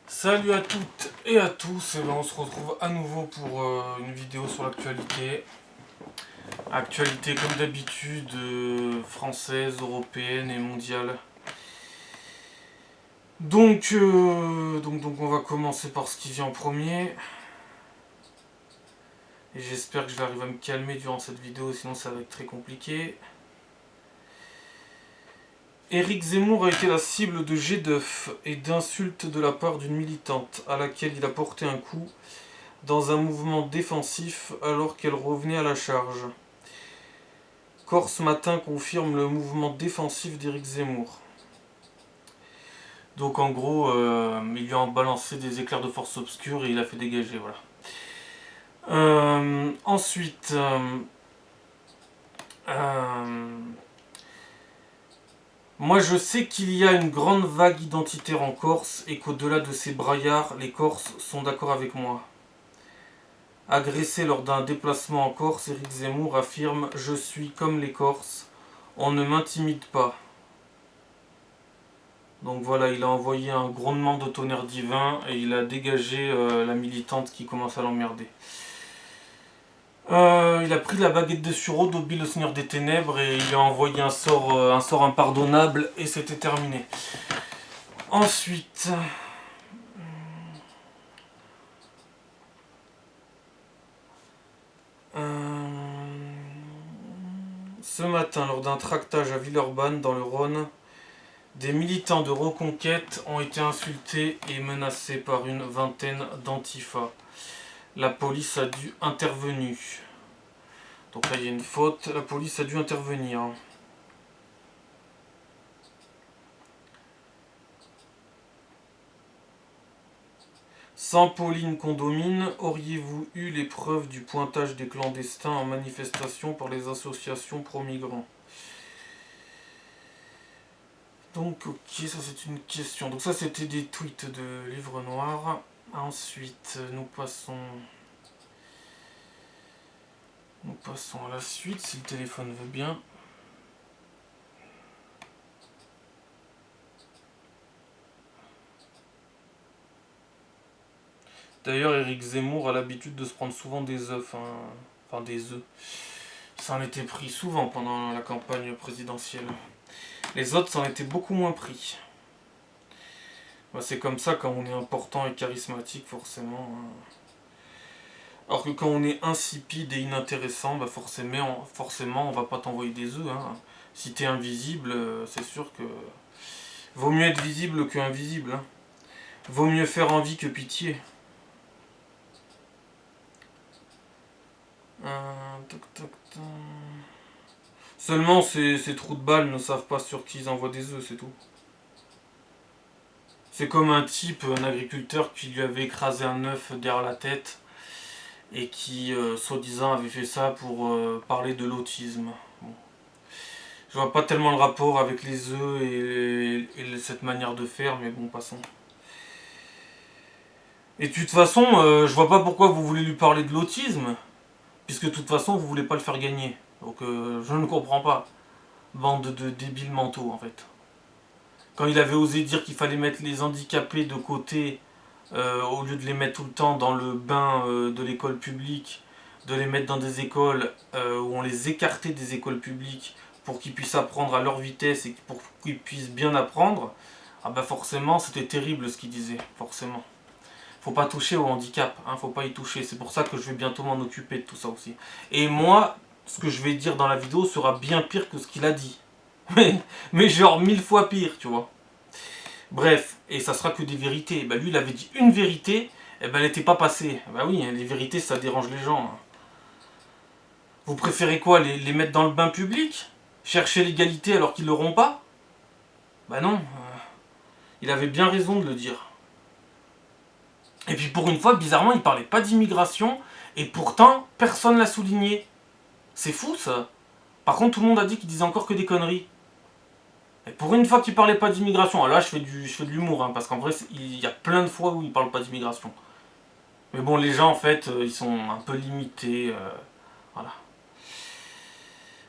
Salut à toutes et à tous, et ben on se retrouve à nouveau pour une vidéo sur l'actualité. Actualité comme d'habitude, française, européenne et mondiale. Donc on va commencer par ce qui vient en premier. Et j'espère que je vais arriver à me calmer durant cette vidéo, sinon ça va être très compliqué. Éric Zemmour a été la cible de jets d'œufs et d'insultes de la part d'une militante à laquelle il a porté un coup dans un mouvement défensif alors qu'elle revenait à la charge. Corse Matin confirme le mouvement défensif d'Éric Zemmour. Donc en gros, il lui a balancé des éclairs de force obscure et il a fait dégager, voilà. Ensuite, moi je sais qu'il y a une grande vague identitaire en Corse et qu'au-delà de ces braillards, les Corses sont d'accord avec moi. Agressé lors d'un déplacement en Corse, Éric Zemmour affirme « Je suis comme les Corses, on ne m'intimide pas ». Donc voilà, il a envoyé un grondement de tonnerre divin et il a dégagé la militante qui commence à l'emmerder. Il a pris la baguette de Suro, Dobby le Seigneur des Ténèbres, et il a envoyé un sort impardonnable et c'était terminé. Ensuite... ce matin, lors d'un tractage à Villeurbanne, dans le Rhône, des militants de Reconquête ont été insultés et menacés par une vingtaine d'antifa. La police a dû intervenir. Donc là, il y a une faute, la police a dû intervenir. Sans Pauline Condomine, auriez-vous eu les preuves du pointage des clandestins en manifestation par les associations pro-migrants? Donc ok, ça c'est une question. Donc ça c'était des tweets de Livre Noir. Ensuite, nous passons à la suite, si le téléphone veut bien. D'ailleurs, Éric Zemmour a l'habitude de se prendre souvent des œufs, enfin des œufs. Il s'en était pris souvent pendant la campagne présidentielle. Les autres s'en étaient beaucoup moins pris. Bah, c'est comme ça quand on est important et charismatique, forcément. Alors que quand on est insipide et inintéressant, bah forcément on va pas t'envoyer des œufs. Si t'es invisible, c'est sûr que... Vaut mieux être visible que invisible. Vaut mieux faire envie que pitié. Seulement ces trous de balles ne savent pas sur qui ils envoient des œufs, c'est tout. C'est comme un type, un agriculteur qui lui avait écrasé un œuf derrière la tête et qui, soi-disant, avait fait ça pour parler de l'autisme. Bon. Je vois pas tellement le rapport avec les œufs et cette manière de faire, mais bon, passons. Et de toute façon, je vois pas pourquoi vous voulez lui parler de l'autisme, puisque de toute façon, vous voulez pas le faire gagner. Donc je ne comprends pas. Bande de débiles mentaux, en fait. Quand il avait osé dire qu'il fallait mettre les handicapés de côté, au lieu de les mettre tout le temps dans le bain de l'école publique, de les mettre dans des écoles où on les écartait des écoles publiques pour qu'ils puissent apprendre à leur vitesse et pour qu'ils puissent bien apprendre, ah bah forcément c'était terrible ce qu'il disait, forcément. Faut pas toucher au handicap, faut pas y toucher, c'est pour ça que je vais bientôt m'en occuper de tout ça aussi. Et moi, ce que je vais dire dans la vidéo sera bien pire que ce qu'il a dit. Mais genre 1000 fois pire, tu vois. Bref, et ça sera que des vérités. Bah lui, il avait dit une vérité, et ben elle n'était pas passée. Bah oui, les vérités, ça dérange les gens. Vous préférez quoi, les mettre dans le bain public? Chercher l'égalité alors qu'ils l'auront pas? Bah non, il avait bien raison de le dire. Et puis pour une fois, bizarrement, il parlait pas d'immigration, et pourtant, personne l'a souligné. C'est fou ça. Par contre, tout le monde a dit qu'il disait encore que des conneries. Et pour une fois qu'il parlait pas d'immigration, alors là je fais de l'humour, parce qu'en vrai il y a plein de fois où il parle pas d'immigration. Mais bon, les gens en fait, ils sont un peu limités, voilà.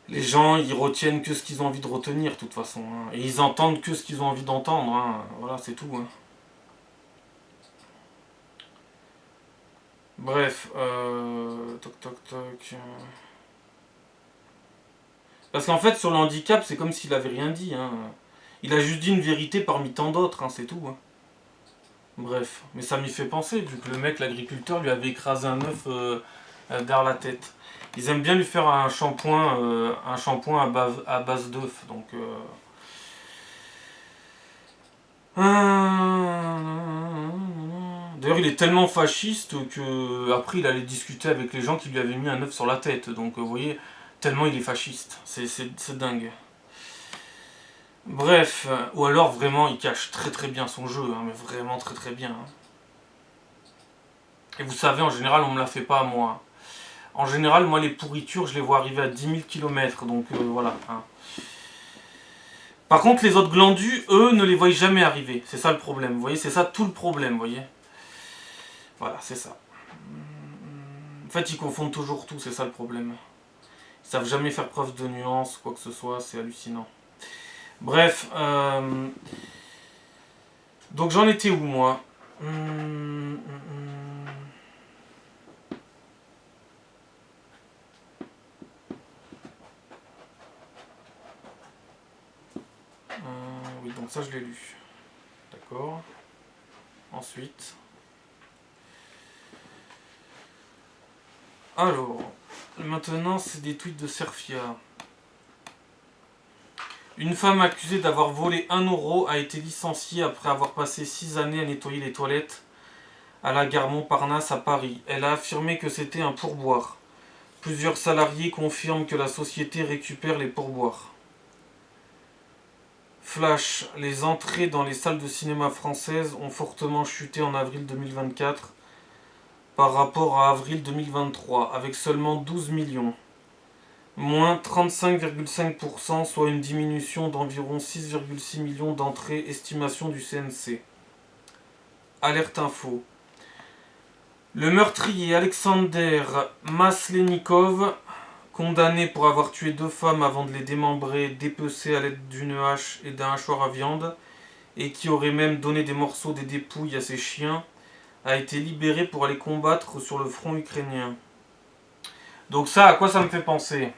Les gens, ils retiennent que ce qu'ils ont envie de retenir, de toute façon. Et ils entendent que ce qu'ils ont envie d'entendre, voilà, c'est tout. Bref, toc toc toc. Parce qu'en fait, sur le handicap, c'est comme s'il avait rien dit. Hein. Il a juste dit une vérité parmi tant d'autres, hein, c'est tout. Hein. Bref, mais ça m'y fait penser, vu que le mec, l'agriculteur, lui avait écrasé un œuf derrière la tête. Ils aiment bien lui faire un shampoing à base d'œuf. Donc, d'ailleurs, il est tellement fasciste que après, il allait discuter avec les gens qui lui avaient mis un œuf sur la tête. Donc, vous voyez, tellement il est fasciste. C'est dingue. Bref, ou alors vraiment, il cache très très bien son jeu, hein, mais vraiment très très bien. Hein. Et vous savez, en général, on me la fait pas à moi. En général, moi, les pourritures, je les vois arriver à 10 000 km. Donc, voilà. Hein. Par contre, les autres glandus, eux, ne les voient jamais arriver. C'est ça le problème. Vous voyez, c'est ça tout le problème, vous voyez. Voilà, c'est ça. En fait, ils confondent toujours tout, c'est ça le problème. Ils savent jamais faire preuve de nuance, quoi que ce soit, c'est hallucinant. Bref, donc j'en étais où, moi oui, donc ça, je l'ai lu. D'accord. Ensuite... Alors, maintenant, c'est des tweets de Serfia. Une femme accusée d'avoir volé 1 € a été licenciée après avoir passé 6 années à nettoyer les toilettes à la gare Montparnasse à Paris. Elle a affirmé que c'était un pourboire. Plusieurs salariés confirment que la société récupère les pourboires. Flash, les entrées dans les salles de cinéma françaises ont fortement chuté en avril 2024 par rapport à avril 2023, avec seulement 12 millions. Moins 35,5%, soit une diminution d'environ 6,6 millions d'entrées, estimation du CNC. Alerte info. Le meurtrier Alexander Maslenikov, condamné pour avoir tué 2 femmes avant de les démembrer, dépecer à l'aide d'une hache et d'un hachoir à viande, et qui aurait même donné des morceaux des dépouilles à ses chiens, a été libéré pour aller combattre sur le front ukrainien. Donc ça, à quoi ça me fait penser ?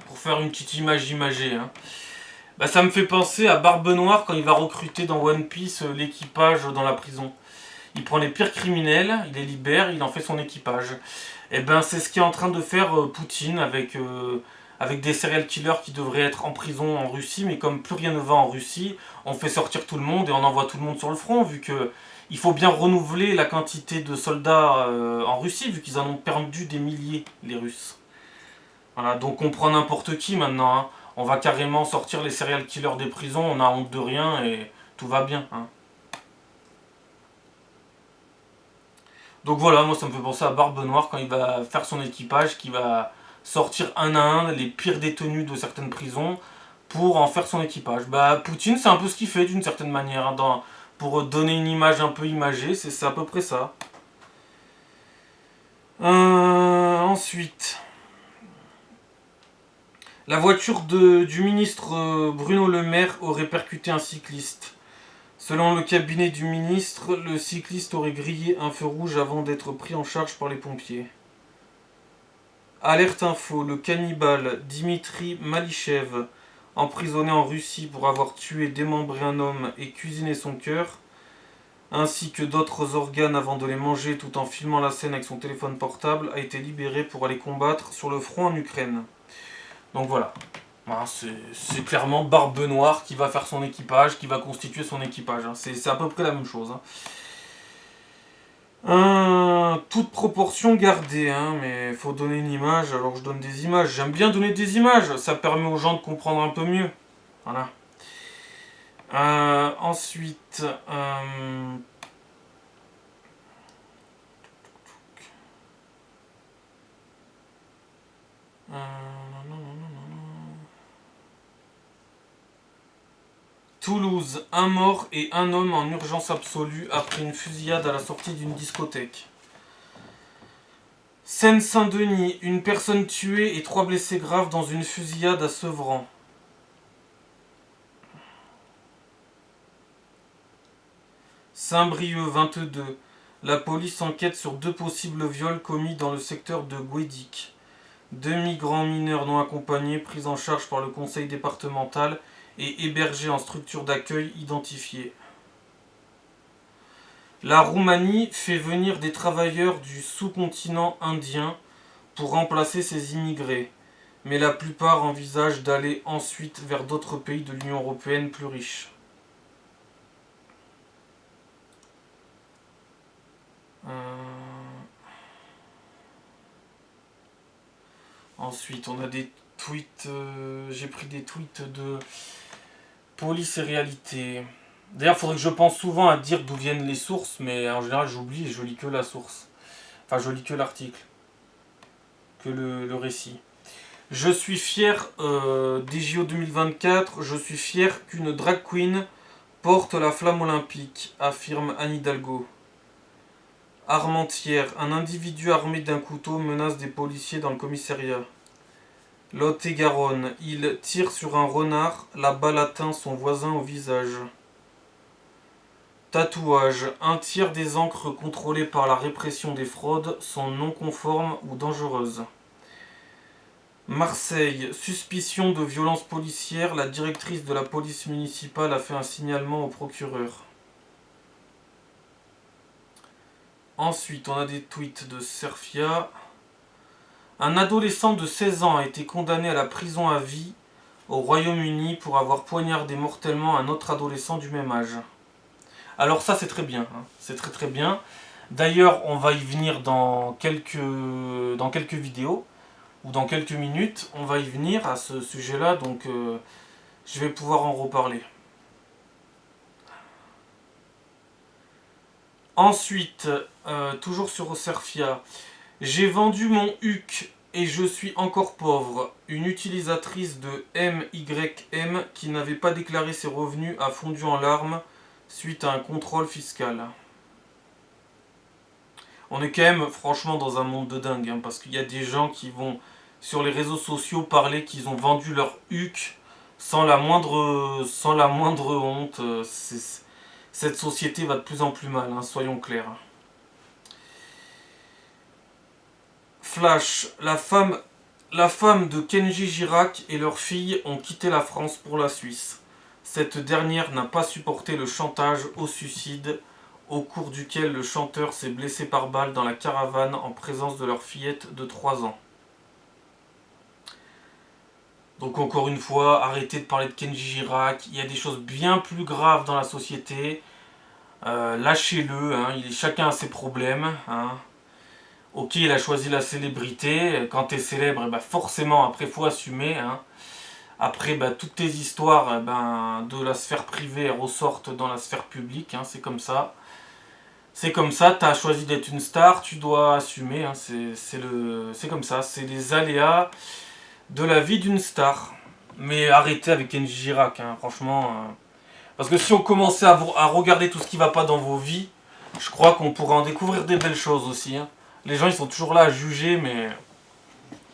Pour faire une petite image imagée, hein. Bah, ça me fait penser à Barbe Noire quand il va recruter dans One Piece l'équipage dans la prison. Il prend les pires criminels, il les libère, il en fait son équipage. Et ben c'est ce qu'est en train de faire Poutine avec des serial killers qui devraient être en prison en Russie, mais comme plus rien ne va en Russie, on fait sortir tout le monde et on envoie tout le monde sur le front, vu que il faut bien renouveler la quantité de soldats en Russie, vu qu'ils en ont perdu des milliers, les Russes. Voilà, donc on prend n'importe qui maintenant. Hein. On va carrément sortir les serial killers des prisons, on a honte de rien et tout va bien. Hein. Donc voilà, moi ça me fait penser à Barbe Noire quand il va faire son équipage, qui va sortir un à un les pires détenus de certaines prisons pour en faire son équipage. Bah Poutine c'est un peu ce qu'il fait d'une certaine manière, hein, pour donner une image un peu imagée, c'est à peu près ça. Ensuite, la voiture du ministre Bruno Le Maire aurait percuté un cycliste. Selon le cabinet du ministre, le cycliste aurait grillé un feu rouge avant d'être pris en charge par les pompiers. Alerte info, le cannibale Dimitri Malichev, emprisonné en Russie pour avoir tué, démembré un homme et cuisiné son cœur, ainsi que d'autres organes avant de les manger tout en filmant la scène avec son téléphone portable, a été libéré pour aller combattre sur le front en Ukraine. Donc voilà. C'est clairement Barbe Noire qui va faire son équipage, qui va constituer son équipage. Hein. C'est à peu près la même chose. Hein. Toute proportion gardée, hein, mais il faut donner une image, alors je donne des images. J'aime bien donner des images, ça permet aux gens de comprendre un peu mieux. Voilà. Ensuite... Toulouse, un mort et un homme en urgence absolue après une fusillade à la sortie d'une discothèque. Seine-Saint-Denis, une personne tuée et 3 blessés graves dans une fusillade à Sevran. Saint-Brieuc, 22. La police enquête sur 2 possibles viols commis dans le secteur de Guédic. 2 migrants mineurs non accompagnés pris en charge par le conseil départemental et hébergés en structure d'accueil identifiée. La Roumanie fait venir des travailleurs du sous-continent indien pour remplacer ces immigrés, mais la plupart envisagent d'aller ensuite vers d'autres pays de l'Union européenne plus riches. Ensuite, on a des tweets. J'ai pris des tweets de Police et Réalité. D'ailleurs, il faudrait que je pense souvent à dire d'où viennent les sources, mais en général, j'oublie et je lis que la source. Enfin, je lis que l'article, que le récit. Je suis fier des JO 2024. Je suis fier qu'une drag queen porte la flamme olympique, affirme Anne Hidalgo. Armentières, un individu armé d'un couteau menace des policiers dans le commissariat. Lot-et-Garonne, il tire sur un renard, la balle atteint son voisin au visage. Tatouage, un tiers des encres contrôlées par la répression des fraudes sont non conformes ou dangereuses. Marseille, suspicion de violence policière, la directrice de la police municipale a fait un signalement au procureur. Ensuite, on a des tweets de Serfia. Un adolescent de 16 ans a été condamné à la prison à vie au Royaume-Uni pour avoir poignardé mortellement un autre adolescent du même âge. Alors ça, c'est très bien. Hein. C'est très très bien. D'ailleurs, on va y venir dans quelques vidéos, ou dans quelques minutes. On va y venir à ce sujet-là, donc je vais pouvoir en reparler. Ensuite, toujours sur Oserfia, j'ai vendu mon HUC et je suis encore pauvre. Une utilisatrice de MYM qui n'avait pas déclaré ses revenus a fondu en larmes suite à un contrôle fiscal. On est quand même franchement dans un monde de dingue, hein, parce qu'il y a des gens qui vont sur les réseaux sociaux parler qu'ils ont vendu leur HUC sans la moindre honte. Cette société va de plus en plus mal, hein, soyons clairs. Flash, la femme de Kenji Girac et leur fille ont quitté la France pour la Suisse. Cette dernière n'a pas supporté le chantage au suicide, au cours duquel le chanteur s'est blessé par balle dans la caravane en présence de leur fillette de 3 ans. Donc encore une fois, arrêtez de parler de Kenji Girac, il y a des choses bien plus graves dans la société. Lâchez-le, hein, chacun a ses problèmes. Hein. Ok, il a choisi la célébrité. Quand t'es célèbre, forcément, après, faut assumer. Hein. Après, toutes tes histoires de la sphère privée ressortent dans la sphère publique. Hein, c'est comme ça. C'est comme ça, t'as choisi d'être une star, tu dois assumer. Hein, c'est comme ça, c'est les aléas de la vie d'une star. Mais arrêtez avec Kenji Girac, hein, franchement. Parce que si on commençait à regarder tout ce qui va pas dans vos vies, je crois qu'on pourrait en découvrir des belles choses aussi. Hein. Les gens, ils sont toujours là à juger, mais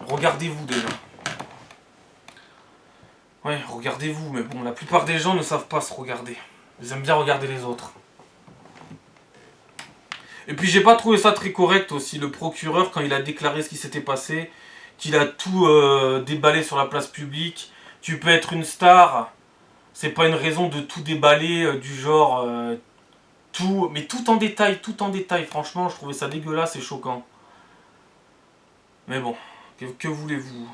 regardez-vous déjà. Ouais, regardez-vous, mais bon, la plupart des gens ne savent pas se regarder. Ils aiment bien regarder les autres. Et puis j'ai pas trouvé ça très correct aussi, le procureur, quand il a déclaré ce qui s'était passé, qu'il a tout déballé sur la place publique. Tu peux être une star, c'est pas une raison de tout déballer, du genre tout, mais tout en détail, franchement je trouvais ça dégueulasse et choquant. Mais bon, que voulez-vous?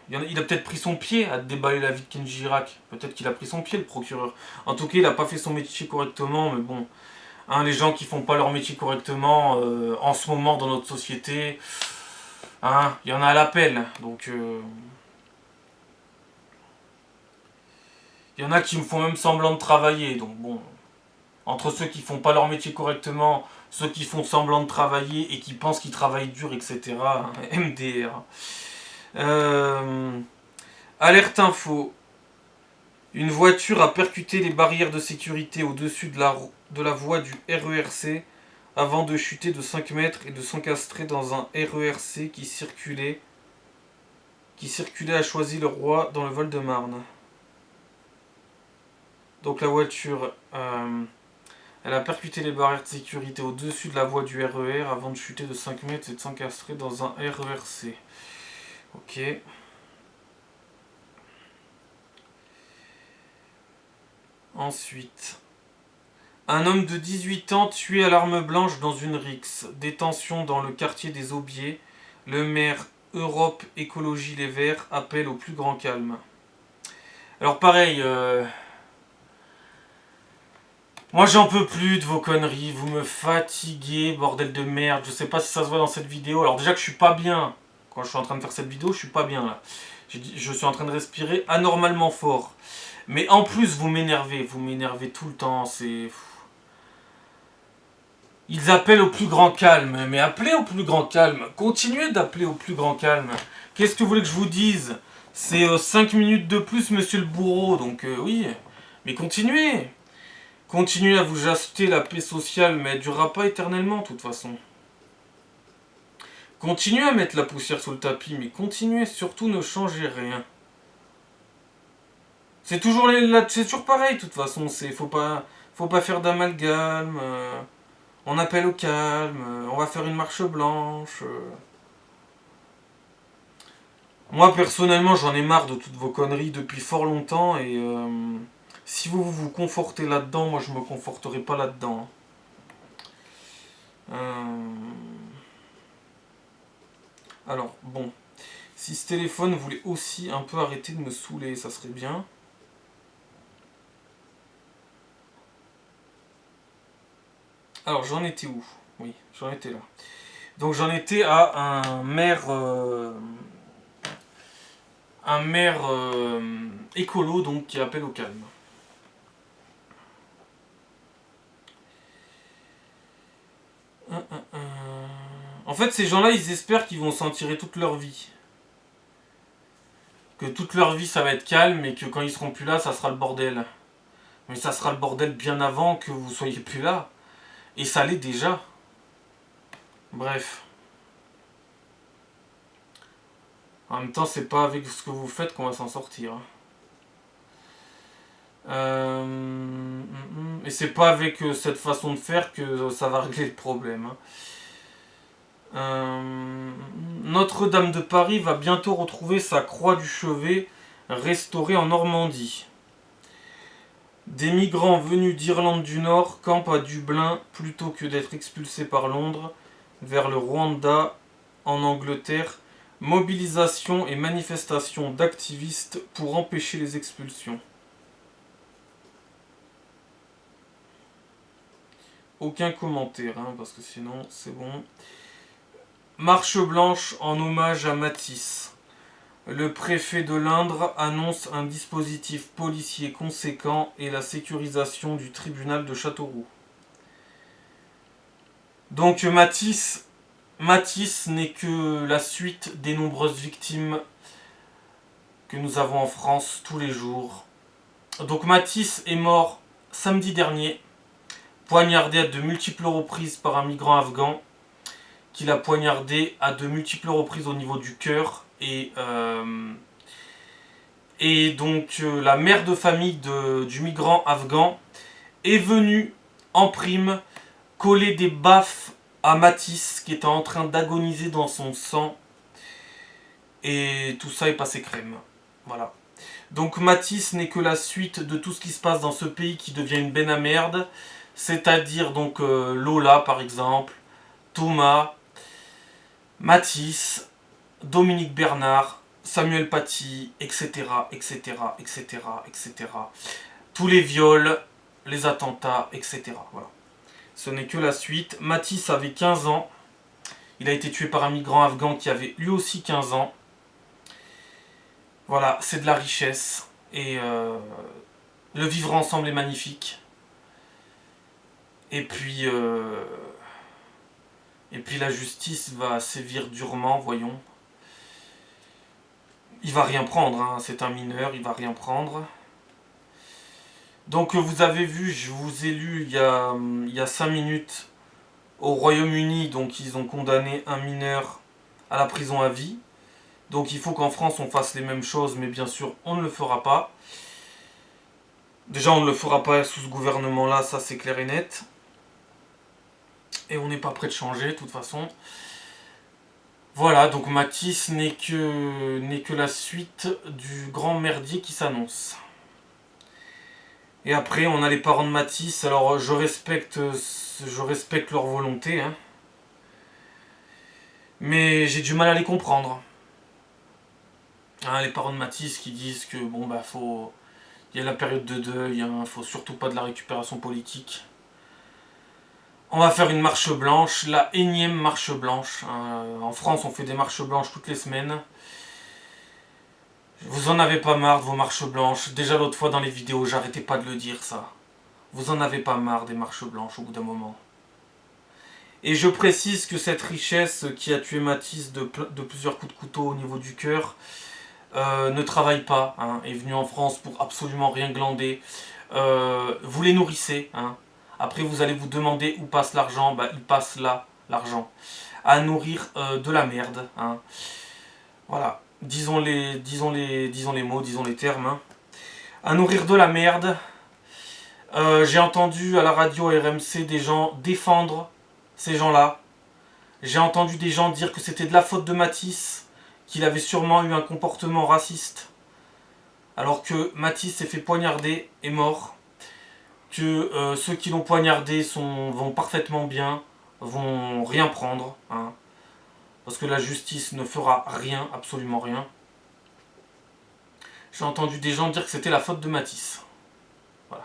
Il a peut-être pris son pied à déballer la vie de Kenji Girac. Peut-être qu'il a pris son pied, le procureur. En tout cas, il a pas fait son métier correctement, mais bon. Hein, les gens qui font pas leur métier correctement, en ce moment dans notre société, hein, il y en a à l'appel. Donc, il y en a qui me font même semblant de travailler. Donc bon, entre ceux qui font pas leur métier correctement, ceux qui font semblant de travailler et qui pensent qu'ils travaillent dur, etc. Hein, MDR. Alerte info. Une voiture a percuté les barrières de sécurité au-dessus de la voie du RERC avant de chuter de 5 mètres et de s'encastrer dans un RERC qui circulait à Choisy-le-Roi dans le Val-de-Marne. Donc la voiture, Elle a percuté les barrières de sécurité au-dessus de la voie du RER avant de chuter de 5 mètres et de s'encastrer dans un RERC. Ok. Ensuite, un homme de 18 ans tué à l'arme blanche dans une rixe. Détention dans le quartier des Aubiers. Le maire Europe Écologie Les Verts appelle au plus grand calme. Alors pareil, moi j'en peux plus de vos conneries, vous me fatiguez, bordel de merde. Je sais pas si ça se voit dans cette vidéo. Alors déjà que je suis pas bien, quand je suis en train de faire cette vidéo, je suis pas bien là. Je suis en train de respirer anormalement fort. Mais en plus vous m'énervez tout le temps, c'est... Ils appellent au plus grand calme, mais appelez au plus grand calme, continuez d'appeler au plus grand calme. Qu'est-ce que vous voulez que je vous dise? C'est 5 minutes de plus, monsieur le bourreau, donc oui, mais continuez. Continuez à vous acheter la paix sociale, mais elle ne durera pas éternellement, de toute façon. Continuez à mettre la poussière sous le tapis, mais continuez, surtout ne changez rien. C'est toujours pareil, de toute façon, faut pas faire d'amalgame. On appelle au calme, on va faire une marche blanche. Moi personnellement j'en ai marre de toutes vos conneries depuis fort longtemps et si vous vous confortez là-dedans, moi je me conforterai pas là-dedans. Alors bon, si ce téléphone voulait aussi un peu arrêter de me saouler, ça serait bien. Alors j'en étais où? Oui, j'en étais là. Donc j'en étais à un maire écolo donc qui appelle au calme. En fait ces gens-là ils espèrent qu'ils vont s'en tirer toute leur vie. Que toute leur vie ça va être calme et que quand ils seront plus là ça sera le bordel. Mais ça sera le bordel bien avant que vous soyez plus là. Et ça l'est déjà. Bref. En même temps, c'est pas avec ce que vous faites qu'on va s'en sortir. Et c'est pas avec cette façon de faire que ça va régler le problème. Notre-Dame de Paris va bientôt retrouver sa croix du chevet restaurée en Normandie. Des migrants venus d'Irlande du Nord campent à Dublin plutôt que d'être expulsés par Londres vers le Rwanda en Angleterre. Mobilisation et manifestation d'activistes pour empêcher les expulsions. Aucun commentaire, hein, parce que sinon c'est bon. Marche blanche en hommage à Matisse. Le préfet de l'Indre annonce un dispositif policier conséquent et la sécurisation du tribunal de Châteauroux. Donc Matisse n'est que la suite des nombreuses victimes que nous avons en France tous les jours. Donc Matisse est mort samedi dernier, poignardé à de multiples reprises par un migrant afghan, qui l'a poignardé à de multiples reprises au niveau du cœur. Et donc la mère de famille du migrant afghan est venue en prime coller des baffes à Matisse qui était en train d'agoniser dans son sang. Et tout ça est passé crème. Voilà. Donc Matisse n'est que la suite de tout ce qui se passe dans ce pays qui devient une benne à merde. C'est-à-dire donc Lola par exemple, Thomas, Matisse, Dominique Bernard, Samuel Paty, etc., etc., etc., etc. Tous les viols, les attentats, etc. Voilà. Ce n'est que la suite. Matisse avait 15 ans. Il a été tué par un migrant afghan qui avait lui aussi 15 ans. Voilà, c'est de la richesse. Et le vivre ensemble est magnifique. Et puis la justice va sévir durement, voyons. Il va rien prendre, hein. C'est un mineur, il va rien prendre. Donc vous avez vu, je vous ai lu il y a 5 minutes, au Royaume-Uni, donc ils ont condamné un mineur à la prison à vie. Donc il faut qu'en France on fasse les mêmes choses, mais bien sûr on ne le fera pas. Déjà on ne le fera pas sous ce gouvernement-là, ça c'est clair et net. Et on n'est pas prêt de changer, de toute façon. Voilà, donc Matisse n'est que la suite du grand merdier qui s'annonce. Et après, on a les parents de Matisse. Alors, je respecte leur volonté, hein. Mais j'ai du mal à les comprendre. Hein, les parents de Matisse qui disent que, bon, bah, faut... Il y a la période de deuil, hein, faut surtout pas de la récupération politique. On va faire une marche blanche, la énième marche blanche. En France, on fait des marches blanches toutes les semaines. Vous en avez pas marre de vos marches blanches. Déjà l'autre fois dans les vidéos, j'arrêtais pas de le dire ça. Vous en avez pas marre des marches blanches au bout d'un moment. Et je précise que cette richesse qui a tué Matisse de plusieurs coups de couteau au niveau du cœur ne travaille pas, hein, est venu en France pour absolument rien glander. Vous les nourrissez, hein. Après vous allez vous demander où passe l'argent, bah il passe là, l'argent. À nourrir de la merde, hein. Voilà, disons les mots, disons les termes, hein. À nourrir de la merde. J'ai entendu à la radio RMC des gens défendre ces gens-là. J'ai entendu des gens dire que c'était de la faute de Matisse, qu'il avait sûrement eu un comportement raciste, alors que Matisse s'est fait poignarder, est mort, que ceux qui l'ont poignardé vont parfaitement bien, vont rien prendre, hein, parce que la justice ne fera rien, absolument rien. J'ai entendu des gens dire que c'était la faute de Matisse. Voilà.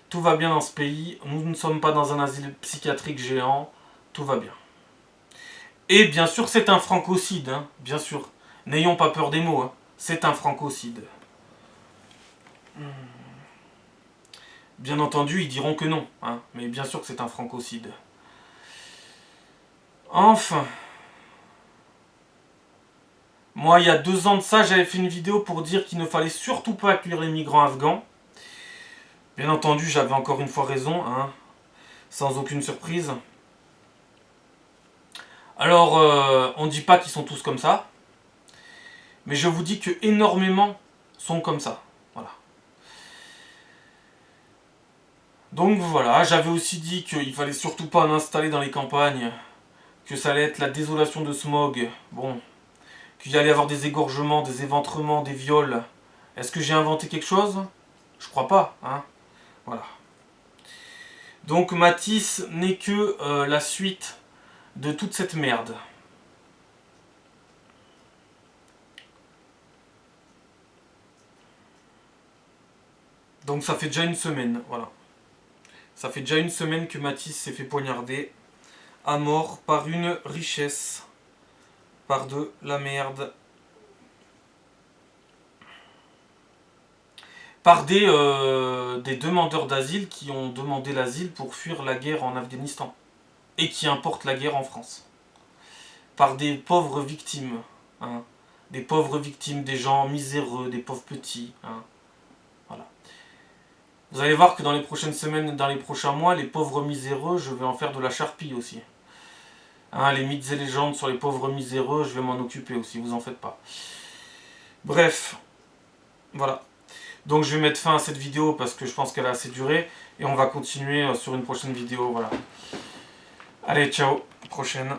Tout va bien dans ce pays, nous ne sommes pas dans un asile psychiatrique géant, tout va bien. Et bien sûr, c'est un francocide, hein, bien sûr. N'ayons pas peur des mots, hein. C'est un francocide. Bien entendu, ils diront que non, hein, mais bien sûr que c'est un francocide. Enfin. Moi, il y a 2 ans de ça, j'avais fait une vidéo pour dire qu'il ne fallait surtout pas accueillir les migrants afghans. Bien entendu, j'avais encore une fois raison, hein, sans aucune surprise. Alors, on ne dit pas qu'ils sont tous comme ça, mais je vous dis que énormément sont comme ça. Voilà. Donc voilà, j'avais aussi dit qu'il fallait surtout pas en installer dans les campagnes, que ça allait être la désolation de smog, bon, qu'il allait y avoir des égorgements, des éventrements, des viols. Est-ce que j'ai inventé quelque chose? Je crois pas, hein. Voilà. Donc Matisse n'est que la suite de toute cette merde. Donc ça fait déjà une semaine, voilà. Ça fait déjà une semaine que Matisse s'est fait poignarder à mort par une richesse, par de la merde, par des demandeurs d'asile qui ont demandé l'asile pour fuir la guerre en Afghanistan et qui importent la guerre en France. Par des pauvres victimes, hein. Des pauvres victimes, des gens miséreux, des pauvres petits, hein. Voilà. Vous allez voir que dans les prochaines semaines, dans les prochains mois, les pauvres miséreux, je vais en faire de la charpie aussi. Hein, les mythes et légendes sur les pauvres miséreux, je vais m'en occuper aussi, vous en faites pas. Bref, voilà. Donc je vais mettre fin à cette vidéo parce que je pense qu'elle a assez duré. Et on va continuer sur une prochaine vidéo, voilà. Allez, ciao, prochaine.